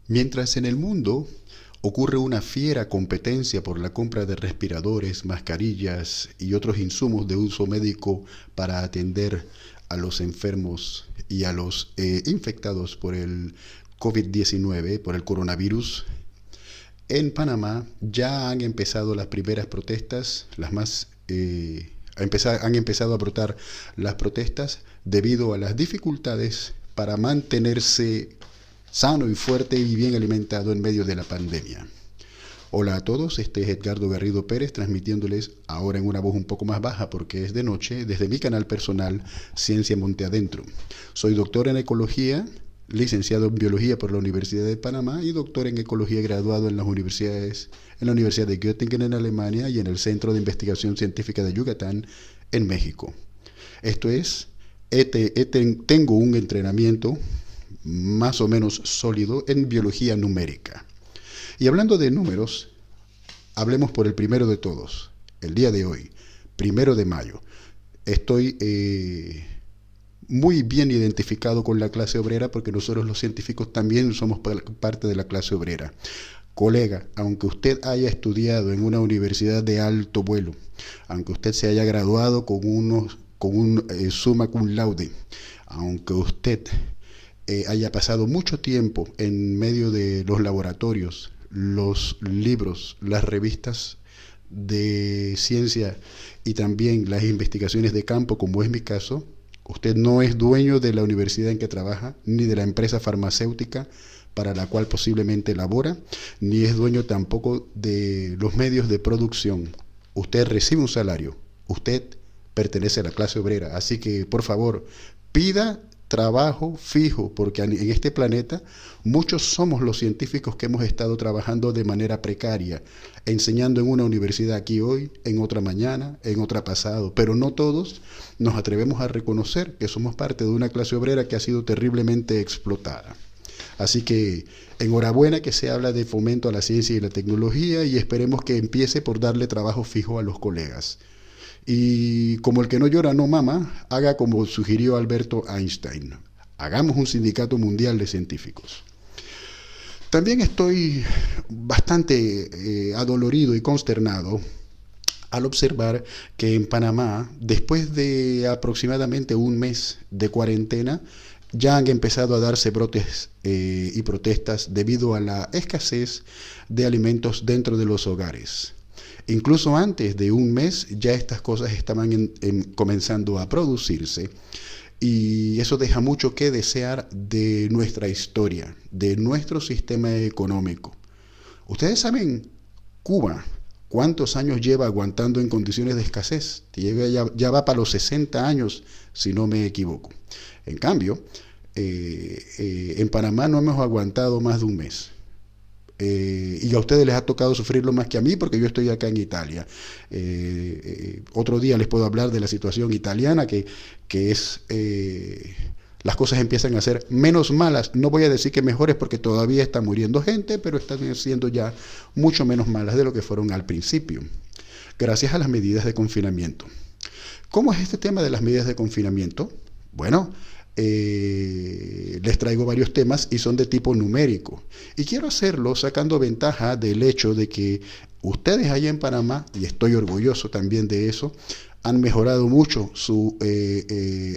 Mientras en el mundo ocurre una fiera competencia por la compra de respiradores, mascarillas y otros insumos de uso médico para atender a los enfermos y a los infectados por el COVID-19, por el coronavirus, en Panamá ya han empezado las primeras protestas, las más han empezado a brotar las protestas debido a las dificultades para mantenerse sano y fuerte y bien alimentado en medio de la pandemia. Hola a todos, este es Edgardo Garrido Pérez transmitiéndoles ahora en una voz un poco más baja porque es de noche desde mi canal personal Ciencia Monte Adentro. Soy doctor en ecología, licenciado en biología por la Universidad de Panamá y doctor en ecología graduado en la Universidad de Göttingen en Alemania y en el Centro de Investigación Científica de Yucatán en México. Esto es, tengo un entrenamiento más o menos sólido en biología numérica. Y hablando de números, hablemos por el primero de todos, el día de hoy, 1 de mayo. Estoy muy bien identificado con la clase obrera porque nosotros los científicos también somos parte de la clase obrera. Colega, aunque usted haya estudiado en una universidad de alto vuelo, aunque usted se haya graduado con un summa cum laude, aunque usted haya pasado mucho tiempo en medio de los laboratorios, los libros, las revistas de ciencia y también las investigaciones de campo, como es mi caso, usted no es dueño de la universidad en que trabaja, ni de la empresa farmacéutica para la cual posiblemente labora, ni es dueño tampoco de los medios de producción. Usted recibe un salario, usted pertenece a la clase obrera, así que por favor pida trabajo fijo, porque en este planeta muchos somos los científicos que hemos estado trabajando de manera precaria, enseñando en una universidad aquí hoy, en otra mañana, en otra pasado, pero no todos nos atrevemos a reconocer que somos parte de una clase obrera que ha sido terriblemente explotada. Así que enhorabuena que se habla de fomento a la ciencia y la tecnología y esperemos que empiece por darle trabajo fijo a los colegas. Y como el que no llora no mama, haga como sugirió Alberto Einstein. Hagamos un sindicato mundial de científicos. También estoy bastante adolorido y consternado al observar que en Panamá, después de aproximadamente un mes de cuarentena, ya han empezado a darse brotes y protestas debido a la escasez de alimentos dentro de los hogares. Incluso antes de un mes ya estas cosas estaban comenzando a producirse y eso deja mucho que desear de nuestra historia, de nuestro sistema económico. Ustedes saben, Cuba, ¿cuántos años lleva aguantando en condiciones de escasez? Ya va para los 60 años, si no me equivoco. En cambio, en Panamá no hemos aguantado más de un mes. Y a ustedes les ha tocado sufrirlo más que a mí porque yo estoy acá en Italia. Otro día les puedo hablar de la situación italiana que es las cosas empiezan a ser menos malas, no voy a decir que mejores porque todavía está muriendo gente, pero están siendo ya mucho menos malas de lo que fueron al principio, gracias a las medidas de confinamiento. ¿Cómo es este tema de las medidas de confinamiento? Bueno, les traigo varios temas y son de tipo numérico. Y quiero hacerlo sacando ventaja del hecho de que ustedes allá en Panamá, y estoy orgulloso también de eso, han mejorado mucho su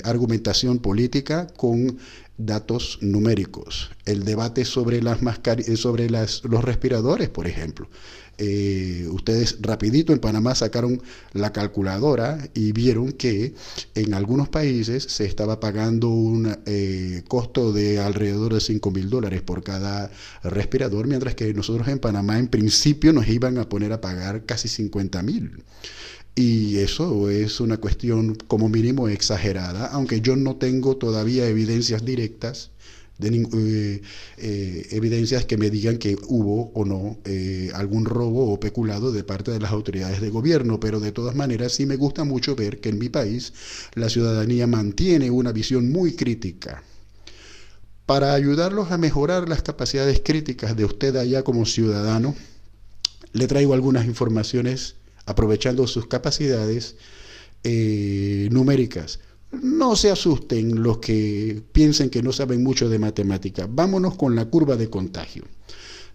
argumentación política con datos numéricos. El debate sobre los respiradores, por ejemplo. Ustedes rapidito en Panamá sacaron la calculadora y vieron que en algunos países se estaba pagando un costo de alrededor de $5,000 por cada respirador, mientras que nosotros en Panamá en principio nos iban a poner a pagar casi 50,000. Y eso es una cuestión como mínimo exagerada, aunque yo no tengo todavía evidencias directas, evidencias que me digan que hubo o no algún robo o peculado de parte de las autoridades de gobierno, pero de todas maneras sí me gusta mucho ver que en mi país la ciudadanía mantiene una visión muy crítica. Para ayudarlos a mejorar las capacidades críticas de usted allá como ciudadano, le traigo algunas informaciones aprovechando sus capacidades numéricas. No se asusten los que piensen que no saben mucho de matemática. Vámonos con la curva de contagio.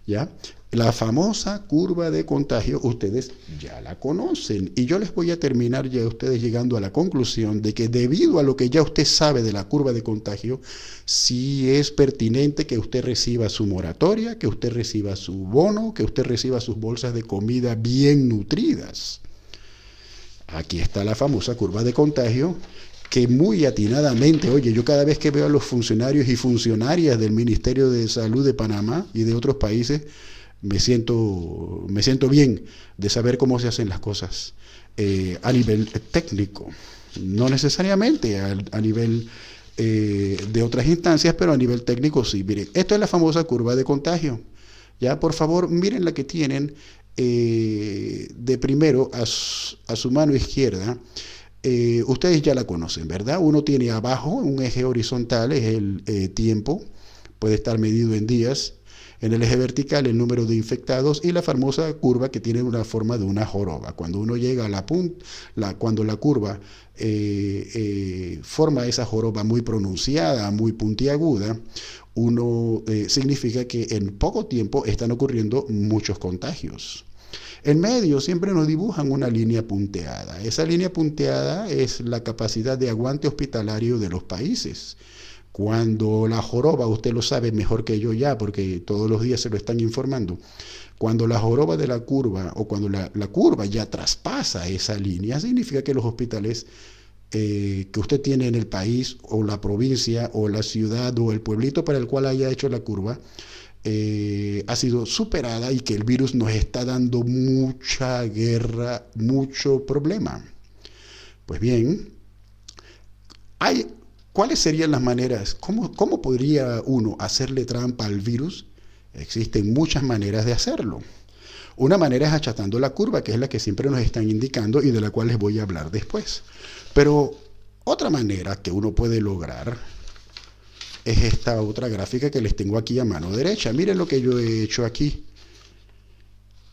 ¿Ya? La famosa curva de contagio, ustedes ya la conocen. Y yo les voy a terminar ya ustedes llegando a la conclusión de que debido a lo que ya usted sabe de la curva de contagio, sí es pertinente que usted reciba su moratoria, que usted reciba su bono, que usted reciba sus bolsas de comida bien nutridas. Aquí está la famosa curva de contagio que muy atinadamente, oye, yo cada vez que veo a los funcionarios y funcionarias del Ministerio de Salud de Panamá y de otros países, me siento bien de saber cómo se hacen las cosas a nivel técnico, no necesariamente a nivel de otras instancias, pero a nivel técnico sí. Miren, esto es la famosa curva de contagio. Ya, por favor, miren la que tienen de primero a su mano izquierda. Ustedes ya la conocen, ¿verdad? Uno tiene abajo un eje horizontal, es el tiempo, puede estar medido en días. En el eje vertical, el número de infectados y la famosa curva que tiene una forma de una joroba. Cuando uno llega a la punta, cuando la curva forma esa joroba muy pronunciada, muy puntiaguda, significa que en poco tiempo están ocurriendo muchos contagios. En medio siempre nos dibujan una línea punteada. Esa línea punteada es la capacidad de aguante hospitalario de los países. Cuando la joroba, usted lo sabe mejor que yo ya, porque todos los días se lo están informando, cuando la joroba de la curva o cuando la curva ya traspasa esa línea, significa que los hospitales que usted tiene en el país o la provincia o la ciudad o el pueblito para el cual haya hecho la curva, ha sido superada y que el virus nos está dando mucha guerra, mucho problema. Pues bien, ¿cuáles serían las maneras? ¿Cómo podría uno hacerle trampa al virus? Existen muchas maneras de hacerlo. Una manera es achatando la curva, que es la que siempre nos están indicando y de la cual les voy a hablar después. Pero otra manera que uno puede lograr es esta otra gráfica que les tengo aquí a mano derecha. Miren lo que yo he hecho aquí.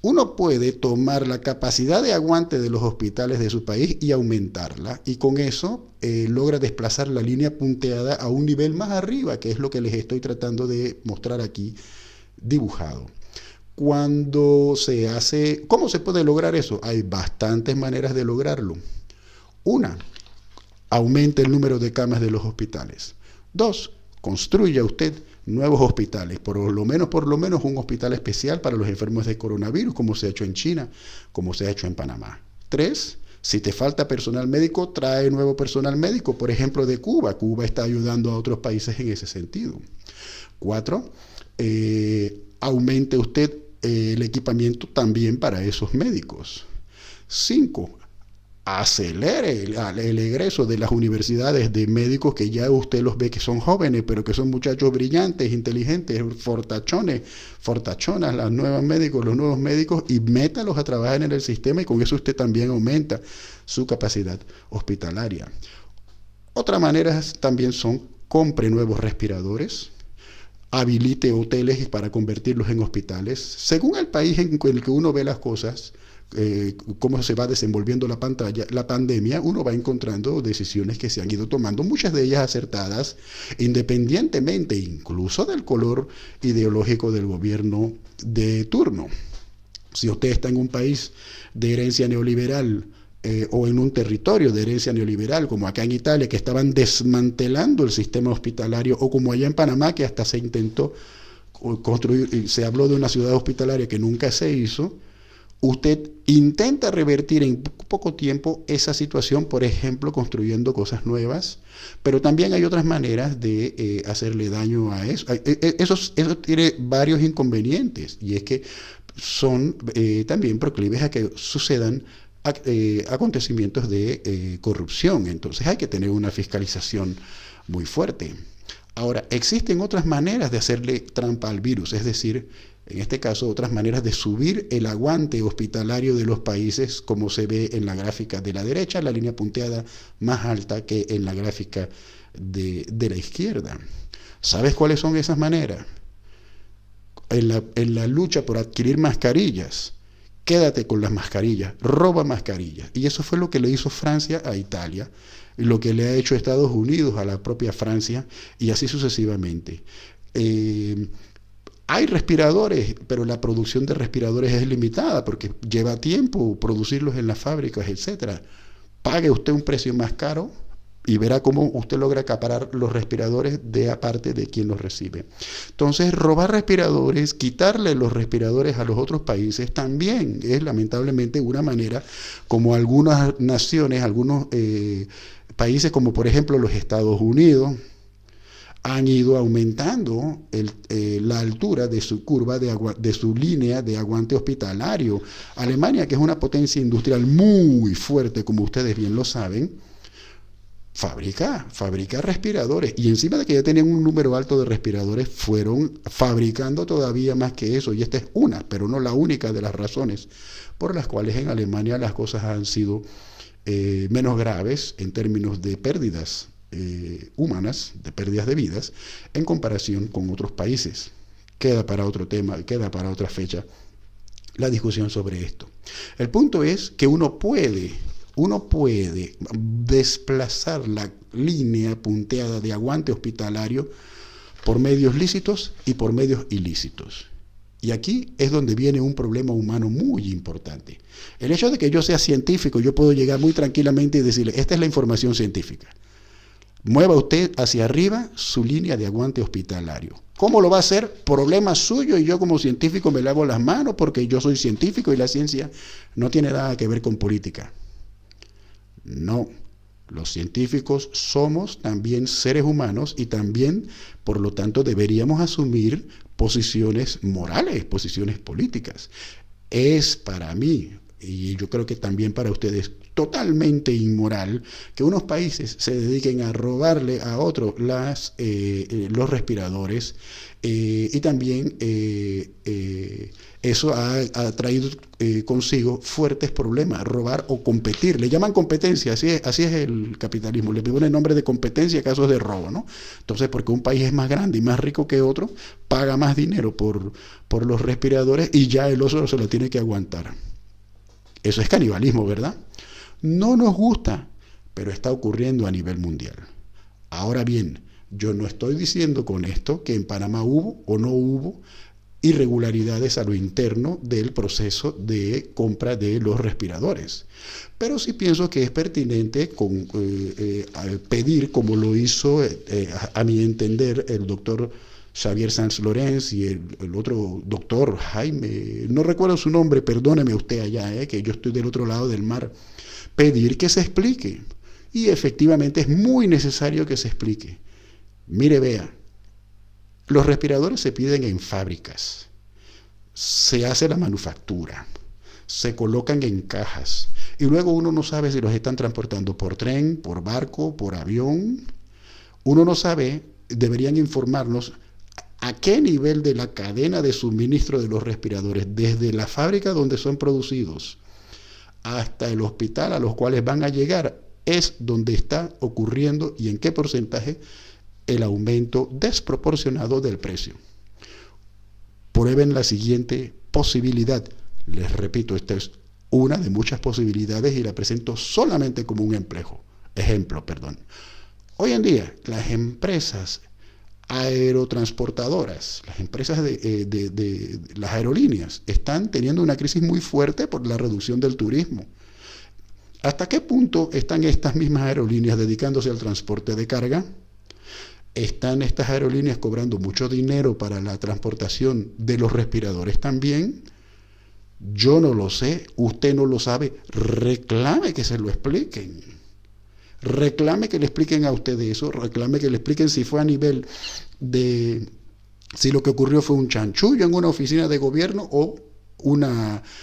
Uno puede tomar la capacidad de aguante de los hospitales de su país y aumentarla, y con eso logra desplazar la línea punteada a un nivel más arriba, que es lo que les estoy tratando de mostrar aquí dibujado. Cuando se hace, ¿cómo se puede lograr eso? Hay bastantes maneras de lograrlo. Una, aumente el número de camas de los hospitales. Dos, construya usted nuevos hospitales, por lo menos un hospital especial para los enfermos de coronavirus, como se ha hecho en China, como se ha hecho en Panamá. Tres, si te falta personal médico, trae nuevo personal médico, por ejemplo, de Cuba. Cuba está ayudando a otros países en ese sentido. Cuatro, aumente usted el equipamiento también para esos médicos. Cinco, acelere el egreso de las universidades de médicos que ya usted los ve que son jóvenes, pero que son muchachos brillantes, inteligentes, fortachonas, los nuevos médicos, y métalos a trabajar en el sistema, y con eso usted también aumenta su capacidad hospitalaria. Otra manera también son: compre nuevos respiradores, habilite hoteles para convertirlos en hospitales. Según el país en el que uno ve las cosas, cómo se va desenvolviendo la pandemia, uno va encontrando decisiones que se han ido tomando, muchas de ellas acertadas, independientemente incluso del color ideológico del gobierno de turno. Si usted está en un país de herencia neoliberal, o en un territorio de herencia neoliberal, como acá en Italia, que estaban desmantelando el sistema hospitalario, o como allá en Panamá, que hasta se intentó construir, se habló de una ciudad hospitalaria que nunca se hizo, usted intenta revertir en poco tiempo esa situación, por ejemplo, construyendo cosas nuevas, pero también hay otras maneras de hacerle daño a eso. Eso tiene varios inconvenientes, y es que son también proclives a que sucedan acontecimientos de corrupción. Entonces hay que tener una fiscalización muy fuerte. Ahora, existen otras maneras de hacerle trampa al virus, es decir, en este caso, otras maneras de subir el aguante hospitalario de los países, como se ve en la gráfica de la derecha, la línea punteada más alta que en la gráfica de la izquierda. ¿Sabes cuáles son esas maneras? En la lucha por adquirir mascarillas, quédate con las mascarillas, roba mascarillas. Y eso fue lo que le hizo Francia a Italia, y lo que le ha hecho Estados Unidos a la propia Francia, y así sucesivamente. Hay respiradores, pero la producción de respiradores es limitada porque lleva tiempo producirlos en las fábricas, etcétera. Pague usted un precio más caro y verá cómo usted logra acaparar los respiradores de aparte de quien los recibe. Entonces, robar respiradores, quitarle los respiradores a los otros países, también es lamentablemente una manera como algunas naciones, algunos países como por ejemplo los Estados Unidos, han ido aumentando la altura de su curva, de su línea de aguante hospitalario. Alemania, que es una potencia industrial muy fuerte, como ustedes bien lo saben, fabrica respiradores, y encima de que ya tenían un número alto de respiradores, fueron fabricando todavía más que eso, y esta es una, pero no la única de las razones por las cuales en Alemania las cosas han sido menos graves en términos de pérdidas humanas, de pérdidas de vidas, en comparación con otros países. Queda para otro tema, queda para otra fecha la discusión sobre esto. El punto es que uno puede desplazar la línea punteada de aguante hospitalario por medios lícitos y por medios ilícitos. Y aquí es donde viene un problema humano muy importante. El hecho de que yo sea científico, yo puedo llegar muy tranquilamente y decirle, esta es la información científica. Mueva usted hacia arriba su línea de aguante hospitalario. ¿Cómo lo va a hacer? Problema suyo, y yo como científico me lavo las manos porque yo soy científico y la ciencia no tiene nada que ver con política. No, los científicos somos también seres humanos y también, por lo tanto, deberíamos asumir posiciones morales, posiciones políticas. Es para mí, y yo creo que también para ustedes, totalmente inmoral que unos países se dediquen a robarle a otros los respiradores, y también eso ha traído consigo fuertes problemas, robar o competir. Le llaman competencia, así es el capitalismo, le ponen el nombre de competencia a casos de robo, ¿no? Entonces, porque un país es más grande y más rico que otro, paga más dinero por los respiradores y ya el otro se lo tiene que aguantar. Eso es canibalismo, ¿verdad? No nos gusta, pero está ocurriendo a nivel mundial. Ahora bien, yo no estoy diciendo con esto que en Panamá hubo o no hubo irregularidades a lo interno del proceso de compra de los respiradores. Pero sí pienso que es pertinente pedir, como lo hizo, a mi entender, el doctor Xavier Sanz Lorenz y el otro doctor Jaime, no recuerdo su nombre, perdóneme usted allá, que yo estoy del otro lado del mar, pedir que se explique. Y efectivamente es muy necesario que se explique. Mire, vea, los respiradores se piden en fábricas, se hace la manufactura, se colocan en cajas y luego uno no sabe si los están transportando por tren, por barco, por avión. Uno no sabe, deberían informarnos a qué nivel de la cadena de suministro de los respiradores, desde la fábrica donde son producidos hasta el hospital a los cuales van a llegar, es donde está ocurriendo y en qué porcentaje el aumento desproporcionado del precio. Prueben la siguiente posibilidad. Les repito, esta es una de muchas posibilidades y la presento solamente como un ejemplo. Hoy en día, las empresas aerotransportadoras, las empresas de las aerolíneas, están teniendo una crisis muy fuerte por la reducción del turismo. ¿Hasta qué punto están estas mismas aerolíneas dedicándose al transporte de carga? ¿Están estas aerolíneas cobrando mucho dinero para la transportación de los respiradores también? Yo no lo sé, usted no lo sabe, reclame que se lo expliquen. Reclame que le expliquen a usted eso, reclame que le expliquen si fue a nivel de, si lo que ocurrió fue un chanchullo en una oficina de gobierno o un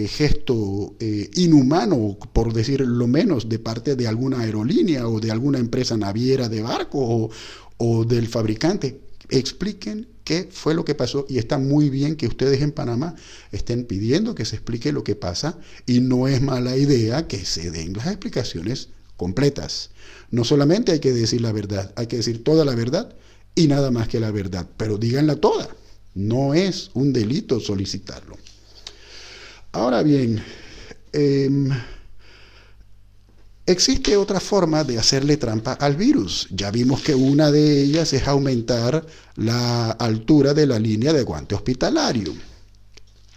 gesto inhumano, por decir lo menos, de parte de alguna aerolínea o de alguna empresa naviera de barco o del fabricante. Expliquen qué fue lo que pasó, y está muy bien que ustedes en Panamá estén pidiendo que se explique lo que pasa, y no es mala idea que se den las explicaciones completas. No solamente hay que decir la verdad, hay que decir toda la verdad y nada más que la verdad, pero díganla toda. No es un delito solicitarlo. Ahora bien, eh, existe otra forma de hacerle trampa al virus. Ya vimos que una de ellas es aumentar la altura de la línea de guante hospitalario,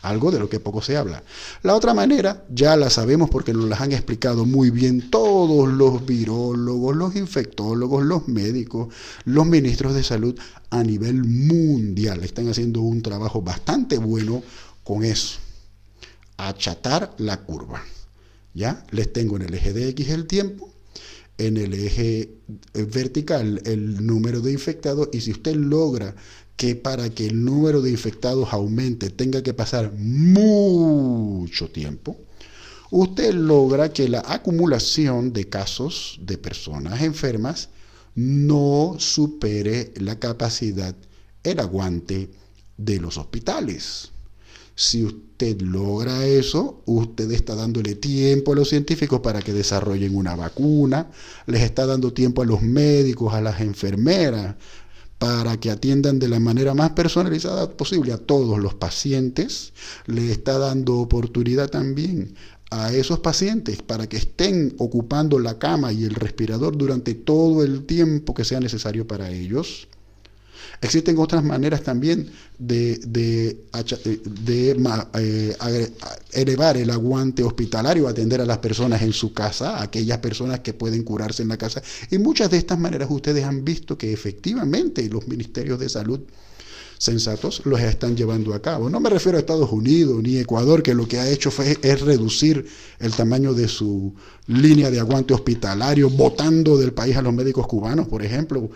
algo de lo que poco se habla. La otra manera ya la sabemos porque nos las han explicado muy bien todos los virólogos, los infectólogos, los médicos, los ministros de salud a nivel mundial. Están haciendo un trabajo bastante bueno con eso. Achatar la curva. ¿Ya? Les tengo en el eje de X el tiempo, en el eje vertical el número de infectados, y si usted logra que para que el número de infectados aumente tenga que pasar mucho tiempo, usted logra que la acumulación de casos de personas enfermas no supere la capacidad, el aguante de los hospitales. Si usted logra eso, usted está dándole tiempo a los científicos para que desarrollen una vacuna, les está dando tiempo a los médicos, a las enfermeras, para que atiendan de la manera más personalizada posible a todos los pacientes, le está dando oportunidad también a esos pacientes para que estén ocupando la cama y el respirador durante todo el tiempo que sea necesario para ellos. Existen otras maneras también de elevar el aguante hospitalario, atender a las personas en su casa, aquellas personas que pueden curarse en la casa. Y muchas de estas maneras ustedes han visto que efectivamente los ministerios de salud sensatos los están llevando a cabo. No me refiero a Estados Unidos ni Ecuador, que lo que ha hecho es reducir el tamaño de su línea de aguante hospitalario, botando del país a los médicos cubanos, por ejemplo,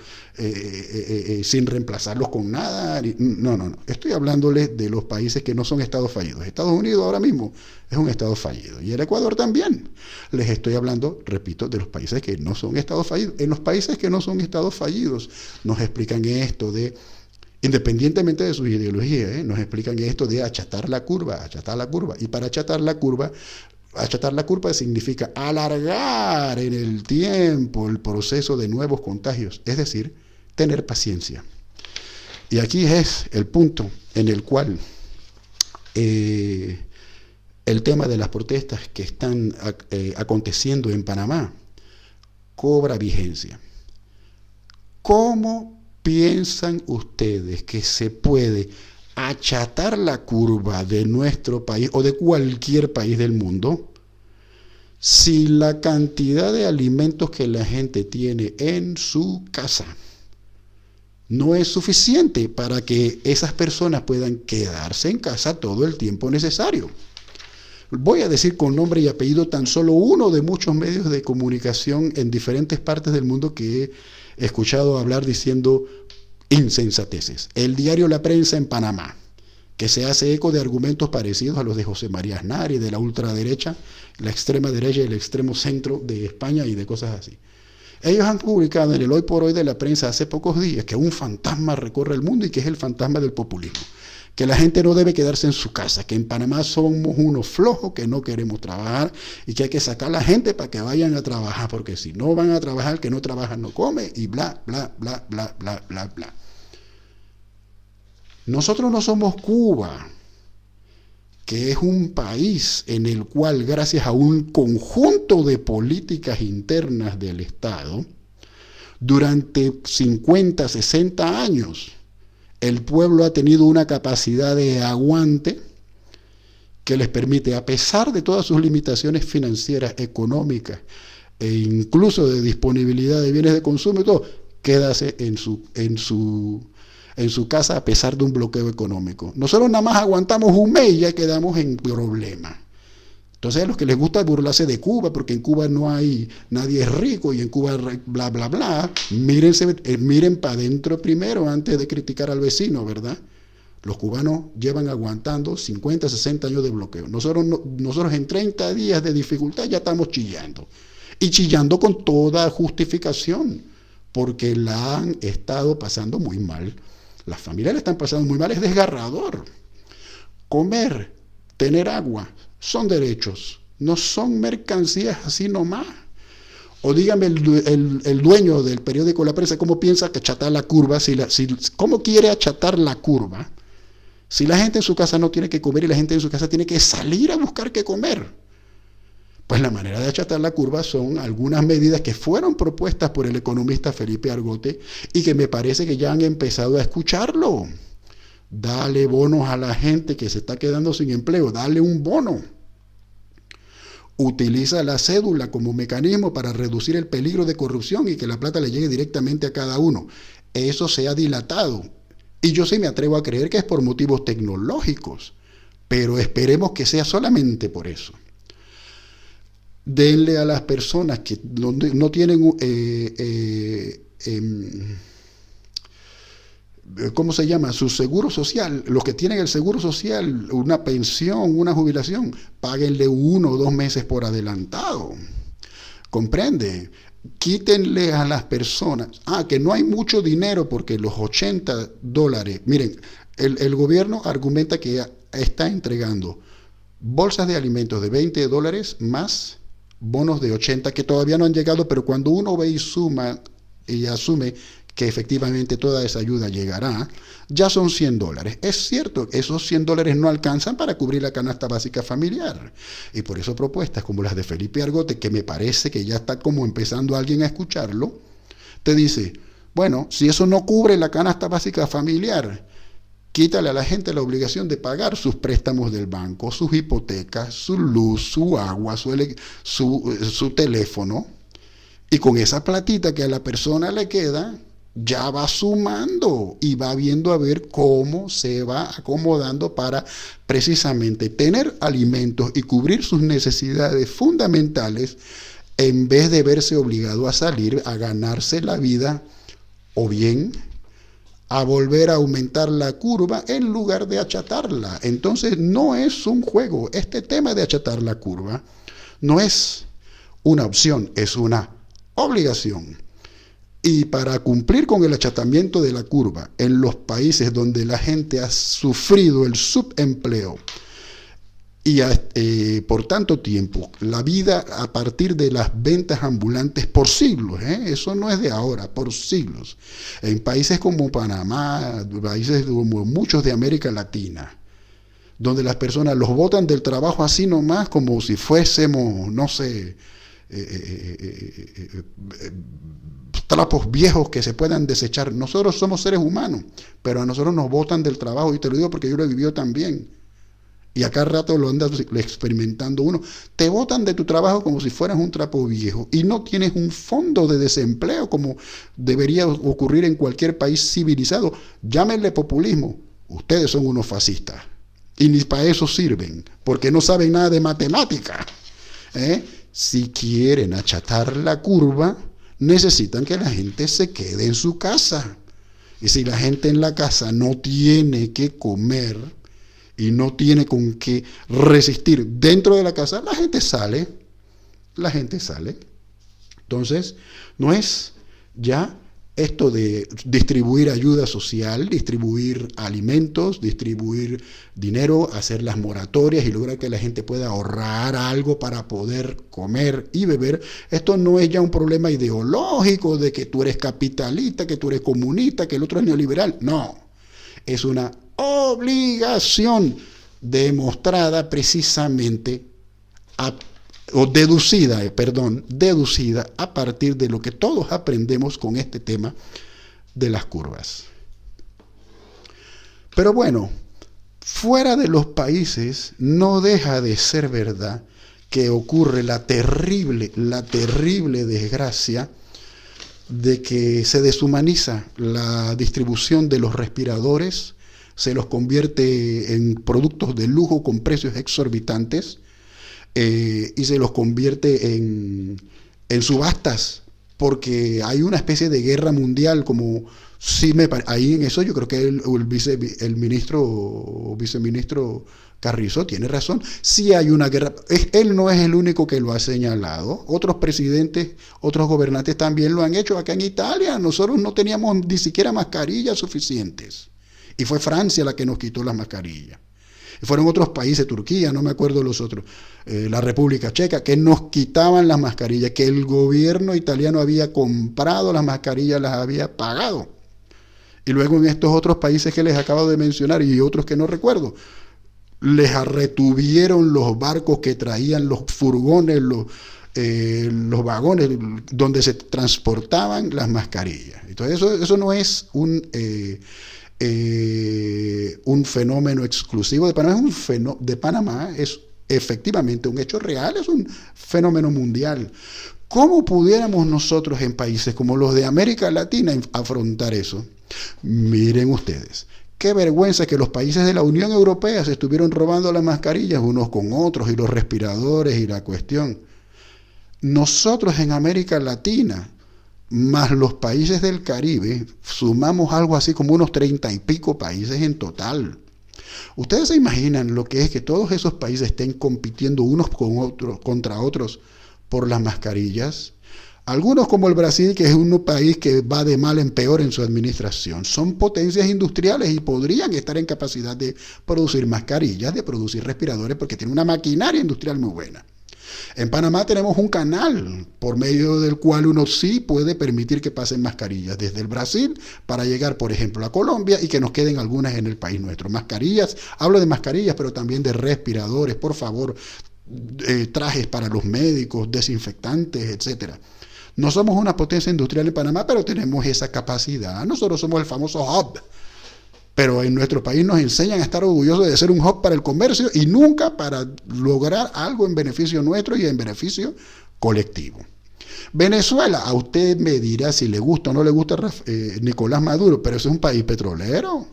sin reemplazarlos con nada. No. Estoy hablándoles de los países que no son estados fallidos. Estados Unidos ahora mismo es un estado fallido, y el Ecuador también. Les estoy hablando, repito, de los países que no son estados fallidos. En los países que no son estados fallidos nos explican esto de, independientemente de sus ideologías, nos explican esto de achatar la curva. Y para achatar la curva significa alargar en el tiempo el proceso de nuevos contagios, es decir, tener paciencia. Y aquí es el punto en el cual el tema de las protestas que están aconteciendo en Panamá cobra vigencia. ¿Cómo piensan ustedes que se puede achatar la curva de nuestro país o de cualquier país del mundo si la cantidad de alimentos que la gente tiene en su casa no es suficiente para que esas personas puedan quedarse en casa todo el tiempo necesario? Voy a decir con nombre y apellido tan solo uno de muchos medios de comunicación en diferentes partes del mundo que he escuchado hablar diciendo insensateces. El diario La Prensa en Panamá, que se hace eco de argumentos parecidos a los de José María Aznar y de la ultraderecha, la extrema derecha y el extremo centro de España y de cosas así. Ellos han publicado en el Hoy por Hoy de La Prensa hace pocos días que un fantasma recorre el mundo y que es el fantasma del populismo. Que la gente no debe quedarse en su casa, que en Panamá somos unos flojos, que no queremos trabajar y que hay que sacar a la gente para que vayan a trabajar, porque si no van a trabajar, el que no trabaja no come, y bla, bla, bla, bla, bla, bla, bla. Nosotros no somos Cuba, que es un país en el cual, gracias a un conjunto de políticas internas del Estado, durante 50, 60 años, el pueblo ha tenido una capacidad de aguante que les permite, a pesar de todas sus limitaciones financieras, económicas e incluso de disponibilidad de bienes de consumo y todo, quedarse en su casa a pesar de un bloqueo económico. Nosotros nada más aguantamos un mes y ya quedamos en problemas. Entonces a los que les gusta burlarse de Cuba, porque en Cuba no hay, nadie es rico y en Cuba bla, bla, bla, miren para adentro primero antes de criticar al vecino, ¿verdad? Los cubanos llevan aguantando 50, 60 años de bloqueo. Nosotros en 30 días de dificultad ya estamos chillando. Y chillando con toda justificación, porque la han estado pasando muy mal. Las familias la están pasando muy mal, es desgarrador. Comer, tener agua, son derechos, no son mercancías así nomás. O dígame el dueño del periódico La Prensa, ¿cómo piensa que achatar la curva? ¿Cómo quiere achatar la curva Si la gente en su casa no tiene que comer y la gente en su casa tiene que salir a buscar qué comer, pues la manera de achatar la curva son algunas medidas que fueron propuestas por el economista Felipe Argote y que me parece que ya han empezado a escucharlo. Dale bonos a la gente que se está quedando sin empleo, dale un bono. Utiliza la cédula como mecanismo para reducir el peligro de corrupción y que la plata le llegue directamente a cada uno. Eso se ha dilatado. Y yo sí me atrevo a creer que es por motivos tecnológicos, pero esperemos que sea solamente por eso. Denle a las personas que no tienen ¿cómo se llama? Su seguro social, los que tienen el seguro social, una pensión, una jubilación, páguenle 1 o 2 meses por adelantado. ¿Comprende? Quítenle a las personas, que no hay mucho dinero porque los $80, miren, el gobierno argumenta que está entregando bolsas de alimentos de $20 más bonos de 80 que todavía no han llegado, pero cuando uno ve y suma y asume que efectivamente toda esa ayuda llegará, ya son $100. Es cierto, esos $100 no alcanzan para cubrir la canasta básica familiar. Y por eso propuestas como las de Felipe Argote, que me parece que ya está como empezando alguien a escucharlo, te dice, bueno, si eso no cubre la canasta básica familiar, quítale a la gente la obligación de pagar sus préstamos del banco, sus hipotecas, su luz, su agua, su teléfono, y con esa platita que a la persona le queda, ya va sumando y va viendo a ver cómo se va acomodando para precisamente tener alimentos y cubrir sus necesidades fundamentales en vez de verse obligado a salir a ganarse la vida o bien a volver a aumentar la curva en lugar de achatarla. Entonces no es un juego. Este tema de achatar la curva no es una opción, es una obligación. Y para cumplir con el achatamiento de la curva en los países donde la gente ha sufrido el subempleo y por tanto tiempo, la vida a partir de las ventas ambulantes por siglos, eso no es de ahora, por siglos, en países como Panamá, países como muchos de América Latina, donde las personas los botan del trabajo así nomás como si fuésemos, no sé, trapos viejos que se puedan desechar. Nosotros somos seres humanos, pero a nosotros nos botan del trabajo, y te lo digo porque yo lo he vivido también. Y acá rato lo anda experimentando uno. Te botan de tu trabajo como si fueras un trapo viejo y no tienes un fondo de desempleo como debería ocurrir en cualquier país civilizado. Llámenle populismo. Ustedes son unos fascistas. Y ni para eso sirven, porque no saben nada de matemática. Si quieren achatar la curva, necesitan que la gente se quede en su casa. Y si la gente en la casa no tiene que comer y no tiene con qué resistir dentro de la casa, la gente sale. La gente sale. Entonces, no es ya esto de distribuir ayuda social, distribuir alimentos, distribuir dinero, hacer las moratorias y lograr que la gente pueda ahorrar algo para poder comer y beber. Esto no es ya un problema ideológico de que tú eres capitalista, que tú eres comunista, que el otro es neoliberal. No, es una obligación demostrada precisamente deducida a partir de lo que todos aprendemos con este tema de las curvas. Pero bueno, fuera de los países no deja de ser verdad que ocurre la terrible desgracia de que se deshumaniza la distribución de los respiradores, se los convierte en productos de lujo con precios exorbitantes, y se los convierte en subastas, porque hay una especie de guerra mundial, como ahí en eso yo creo que el viceministro Carrizo tiene razón. Sí hay una guerra, él no es el único que lo ha señalado, otros presidentes, otros gobernantes también lo han hecho. Acá en Italia nosotros no teníamos ni siquiera mascarillas suficientes, y fue Francia la que nos quitó las mascarillas. Fueron otros países, Turquía, no me acuerdo los otros, la República Checa, que nos quitaban las mascarillas, que el gobierno italiano había comprado las mascarillas, las había pagado. Y luego en estos otros países que les acabo de mencionar y otros que no recuerdo, les retuvieron los barcos que traían los furgones, los vagones donde se transportaban las mascarillas. Entonces eso no es un fenómeno exclusivo de Panamá, de Panamá es efectivamente un hecho real, es un fenómeno mundial. ¿Cómo pudiéramos nosotros en países como los de América Latina afrontar eso? Miren ustedes, qué vergüenza que los países de la Unión Europea se estuvieron robando las mascarillas unos con otros y los respiradores y la cuestión. Nosotros en América Latina, más los países del Caribe, sumamos algo así como unos 30 y pico países en total. ¿Ustedes se imaginan lo que es que todos esos países estén compitiendo unos con otros, contra otros por las mascarillas? Algunos como el Brasil, que es un país que va de mal en peor en su administración, son potencias industriales y podrían estar en capacidad de producir mascarillas, de producir respiradores, porque tienen una maquinaria industrial muy buena. En Panamá tenemos un canal por medio del cual uno sí puede permitir que pasen mascarillas desde el Brasil para llegar, por ejemplo, a Colombia y que nos queden algunas en el país nuestro. Mascarillas, hablo de mascarillas, pero también de respiradores, por favor, trajes para los médicos, desinfectantes, etcétera. No somos una potencia industrial en Panamá, pero tenemos esa capacidad. Nosotros somos el famoso hub. Pero en nuestro país nos enseñan a estar orgullosos de ser un hub para el comercio y nunca para lograr algo en beneficio nuestro y en beneficio colectivo. Venezuela, a usted me dirá si le gusta o no le gusta Nicolás Maduro, pero ese es un país petrolero.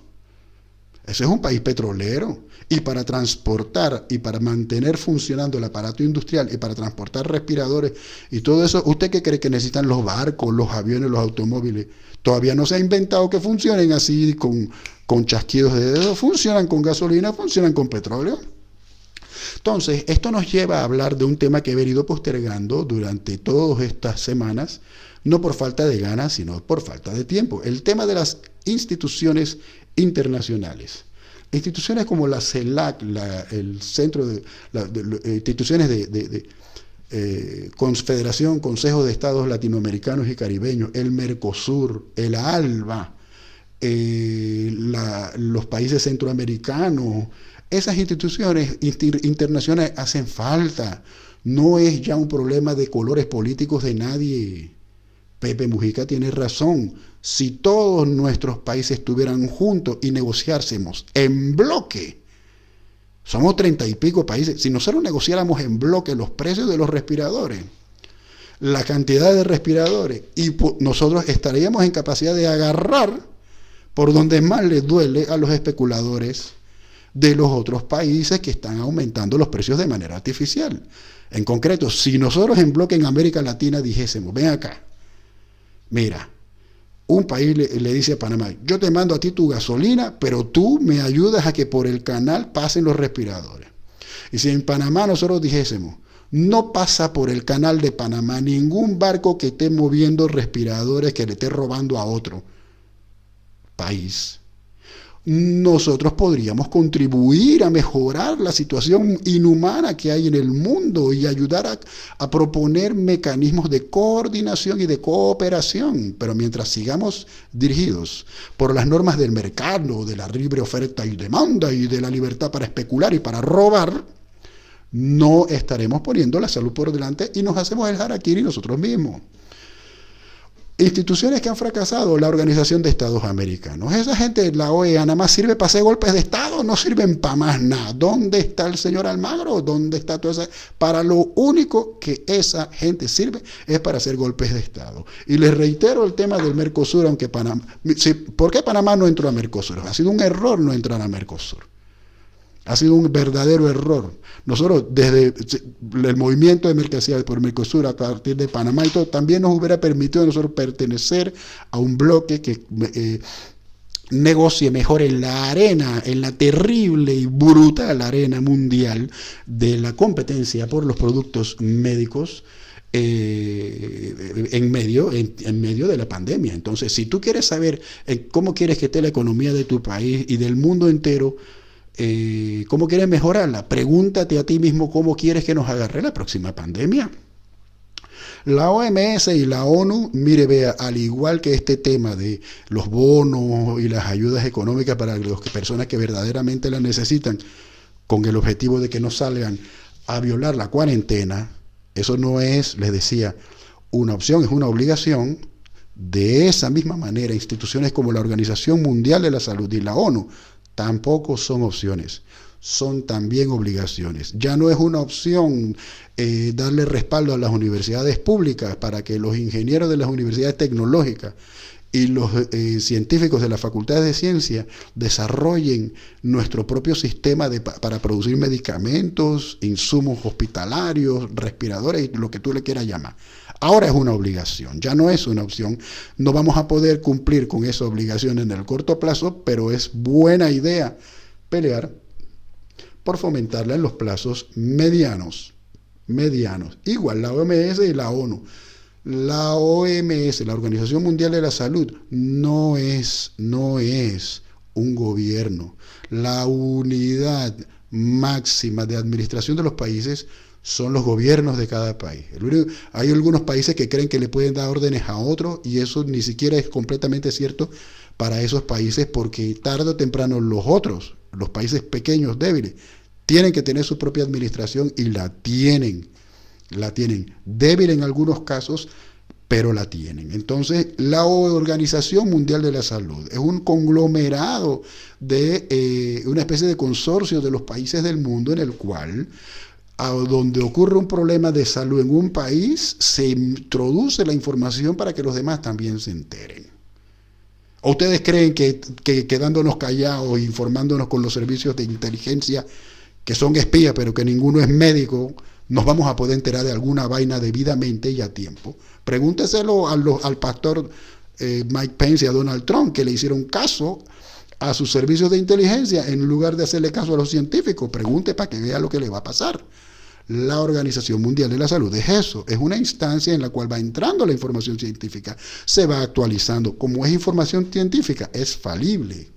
Ese es un país petrolero. Y para transportar y para mantener funcionando el aparato industrial y para transportar respiradores y todo eso, ¿usted qué cree que necesitan los barcos, los aviones, los automóviles? Todavía no se ha inventado que funcionen así con chasquidos de dedos. Funcionan con gasolina, funcionan con petróleo. Entonces, esto nos lleva a hablar de un tema que he venido postergando durante todas estas semanas, no por falta de ganas, sino por falta de tiempo. El tema de las instituciones internacionales. Instituciones como la CELAC, el Centro de instituciones de Confederación, Consejo de Estados Latinoamericanos y Caribeños, el Mercosur, el ALBA, los países centroamericanos, esas instituciones internacionales hacen falta. No es ya un problema de colores políticos de nadie. Pepe Mujica tiene razón. Si todos nuestros países estuvieran juntos y negociásemos en bloque, somos 30 y pico países, si nosotros negociáramos en bloque los precios de los respiradores, la cantidad de respiradores, y nosotros estaríamos en capacidad de agarrar por donde más les duele a los especuladores de los otros países que están aumentando los precios de manera artificial. En concreto, si nosotros en bloque en América Latina dijésemos, ven acá, mira, un país le dice a Panamá, yo te mando a ti tu gasolina, pero tú me ayudas a que por el canal pasen los respiradores. Y si en Panamá nosotros dijésemos, no pasa por el canal de Panamá ningún barco que esté moviendo respiradores que le esté robando a otro país, nosotros podríamos contribuir a mejorar la situación inhumana que hay en el mundo y ayudar a proponer mecanismos de coordinación y de cooperación. Pero mientras sigamos dirigidos por las normas del mercado, de la libre oferta y demanda y de la libertad para especular y para robar, no estaremos poniendo la salud por delante y nos hacemos el harakiri nosotros mismos. Instituciones que han fracasado, la Organización de Estados Americanos. Esa gente, la OEA, nada más sirve para hacer golpes de Estado, no sirven para más nada. ¿Dónde está el señor Almagro? ¿Dónde está todo eso? Para lo único que esa gente sirve es para hacer golpes de Estado. Y les reitero el tema del Mercosur, aunque Panamá... ¿Por qué Panamá no entró a Mercosur? Ha sido un error no entrar a Mercosur. Ha sido un verdadero error. Nosotros, desde el movimiento de mercancías por Mercosur a partir de Panamá y todo, también nos hubiera permitido a nosotros pertenecer a un bloque que negocie mejor en la arena, en la terrible y brutal arena mundial de la competencia por los productos médicos en medio de la pandemia. Entonces, si tú quieres saber cómo quieres que esté la economía de tu país y del mundo entero, ¿cómo quieres mejorarla? Pregúntate a ti mismo cómo quieres que nos agarre la próxima pandemia. La OMS y la ONU, mire, vea, al igual que este tema de los bonos y las ayudas económicas para las personas que verdaderamente las necesitan, con el objetivo de que no salgan a violar la cuarentena, eso no es, les decía, una opción, es una obligación. De esa misma manera, instituciones como la Organización Mundial de la Salud y la ONU tampoco son opciones, son también obligaciones. Ya no es una opción darle respaldo a las universidades públicas para que los ingenieros de las universidades tecnológicas y los científicos de las facultades de ciencia desarrollen nuestro propio sistema para producir medicamentos, insumos hospitalarios, respiradores y lo que tú le quieras llamar. Ahora es una obligación, ya no es una opción. No vamos a poder cumplir con esa obligación en el corto plazo, pero es buena idea pelear por fomentarla en los plazos medianos. Igual la OMS y la ONU. La OMS, la Organización Mundial de la Salud, no es un gobierno. La unidad máxima de administración de los países son los gobiernos de cada país. Hay algunos países que creen que le pueden dar órdenes a otros y eso ni siquiera es completamente cierto para esos países, porque tarde o temprano los países pequeños, débiles, tienen que tener su propia administración y la tienen. Débil en algunos casos, pero la tienen. Entonces, la Organización Mundial de la Salud es un conglomerado de una especie de consorcio de los países del mundo en el cual, donde ocurre un problema de salud en un país, se introduce la información para que los demás también se enteren. ¿O ustedes creen que quedándonos callados, informándonos con los servicios de inteligencia, que son espías, pero que ninguno es médico, nos vamos a poder enterar de alguna vaina debidamente y a tiempo? Pregúnteselo al pastor Mike Pence y a Donald Trump, que le hicieron caso a sus servicios de inteligencia en lugar de hacerle caso a los científicos. Pregunte para que vea lo que le va a pasar. La Organización Mundial de la Salud es eso, es una instancia en la cual va entrando la información científica, se va actualizando. Como es información científica, es falible,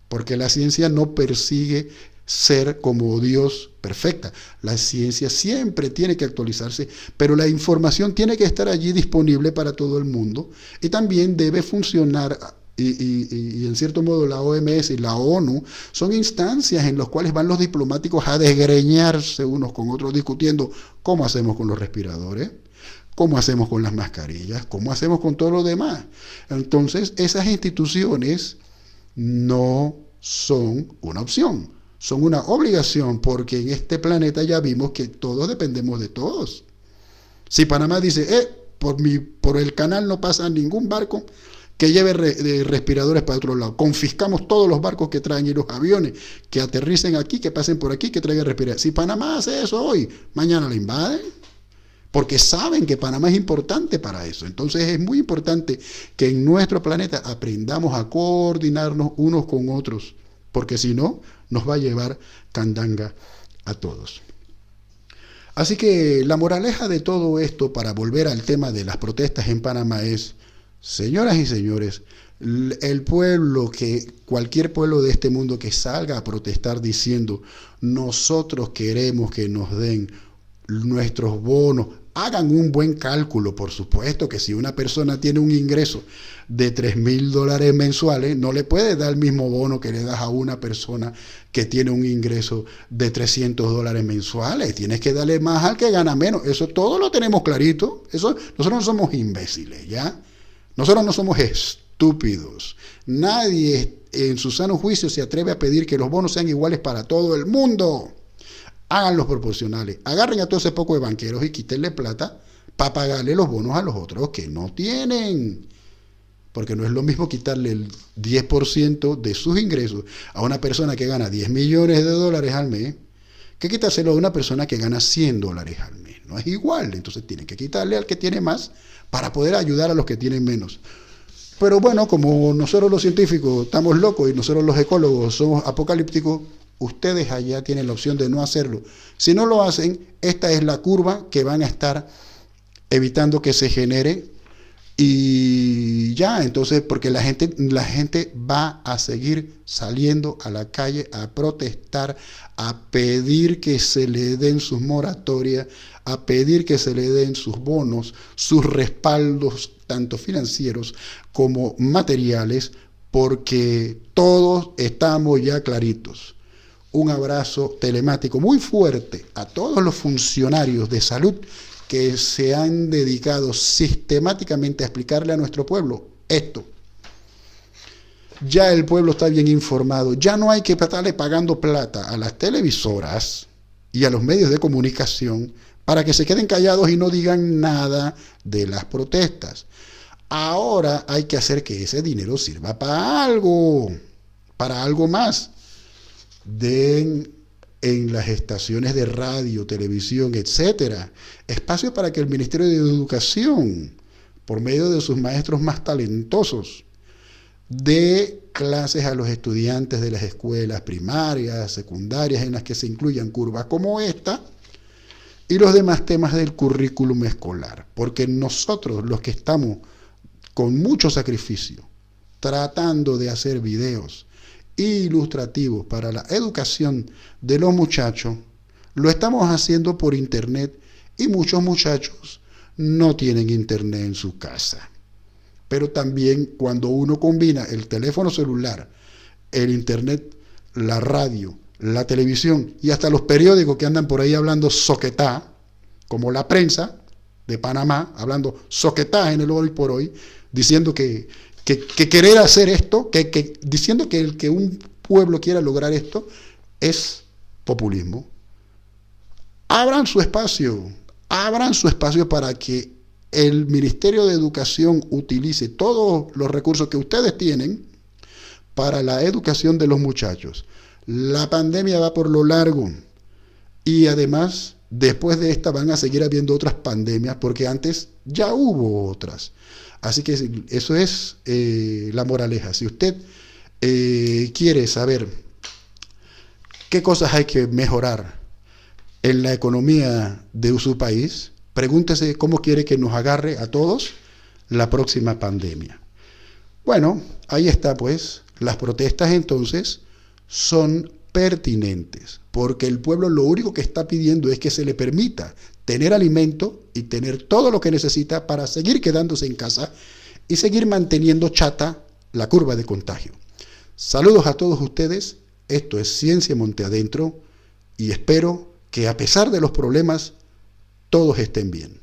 porque la ciencia no persigue ser como Dios perfecta. La ciencia siempre tiene que actualizarse, pero la información tiene que estar allí disponible para todo el mundo y también debe funcionar. Y en cierto modo la OMS y la ONU son instancias en las cuales van los diplomáticos a desgreñarse unos con otros discutiendo cómo hacemos con los respiradores, cómo hacemos con las mascarillas, cómo hacemos con todo lo demás. Entonces, esas instituciones no son una opción, son una obligación, porque en este planeta ya vimos que todos dependemos de todos. Si Panamá dice, por el canal no pasa ningún barco que lleve respiradores para otro lado, confiscamos todos los barcos que traen y los aviones que aterricen aquí, que pasen por aquí, que traigan respiradores. Si Panamá hace eso hoy, mañana la invaden, porque saben que Panamá es importante para eso. Entonces es muy importante que en nuestro planeta aprendamos a coordinarnos unos con otros, porque si no, nos va a llevar candanga a todos. Así que la moraleja de todo esto, para volver al tema de las protestas en Panamá, es: señoras y señores, cualquier pueblo de este mundo que salga a protestar diciendo nosotros queremos que nos den nuestros bonos, hagan un buen cálculo. Por supuesto que si una persona tiene un ingreso de $3,000 mensuales, no le puedes dar el mismo bono que le das a una persona que tiene un ingreso de $300 mensuales. Tienes que darle más al que gana menos. Eso todo lo tenemos clarito. Nosotros no somos imbéciles, ¿ya? Nosotros no somos estúpidos. Nadie en su sano juicio se atreve a pedir que los bonos sean iguales para todo el mundo. Háganlos proporcionales. Agarren a todo ese poco de banqueros y quítenle plata para pagarle los bonos a los otros que no tienen. Porque no es lo mismo quitarle el 10% de sus ingresos a una persona que gana $10 millones al mes que quitárselo a una persona que gana $100 al mes. No es igual. Entonces tienen que quitarle al que tiene más para poder ayudar a los que tienen menos. Pero bueno, como nosotros los científicos estamos locos y nosotros los ecólogos somos apocalípticos, ustedes allá tienen la opción de no hacerlo. Si no lo hacen, esta es la curva que van a estar evitando que se genere, Y ya, entonces, porque la gente va a seguir saliendo a la calle a protestar, a pedir que se le den sus moratorias, a pedir que se le den sus bonos, sus respaldos, tanto financieros como materiales, porque todos estamos ya claritos. Un abrazo telemático muy fuerte a todos los funcionarios de salud que se han dedicado sistemáticamente a explicarle a nuestro pueblo esto. Ya el pueblo está bien informado, ya no hay que estarle pagando plata a las televisoras y a los medios de comunicación para que se queden callados y no digan nada de las protestas. Ahora hay que hacer que ese dinero sirva para algo más. Den en las estaciones de radio, televisión, etcétera, espacio para que el Ministerio de Educación, por medio de sus maestros más talentosos, dé clases a los estudiantes de las escuelas primarias, secundarias, en las que se incluyan curvas como esta, y los demás temas del currículum escolar, porque nosotros, los que estamos con mucho sacrificio, tratando de hacer videos ilustrativos para la educación de los muchachos, lo estamos haciendo por internet y muchos muchachos no tienen internet en su casa. Pero también cuando uno combina el teléfono celular, el internet, la radio, la televisión y hasta los periódicos que andan por ahí hablando soquetá, como la prensa de Panamá, hablando soquetá en el hoy por hoy, diciendo que querer hacer esto, diciendo que el que un pueblo quiera lograr esto es populismo. Abran su espacio para que el Ministerio de Educación utilice todos los recursos que ustedes tienen para la educación de los muchachos. La pandemia va por lo largo y además después de esta van a seguir habiendo otras pandemias porque antes ya hubo otras. Así que eso es la moraleja. Si usted quiere saber qué cosas hay que mejorar en la economía de su país, pregúntese cómo quiere que nos agarre a todos la próxima pandemia. Bueno, ahí está pues. Las protestas entonces son pertinentes, porque el pueblo lo único que está pidiendo es que se le permita tener alimento y tener todo lo que necesita para seguir quedándose en casa y seguir manteniendo chata la curva de contagio. Saludos a todos ustedes, esto es Ciencia Monte Adentro y espero que a pesar de los problemas todos estén bien.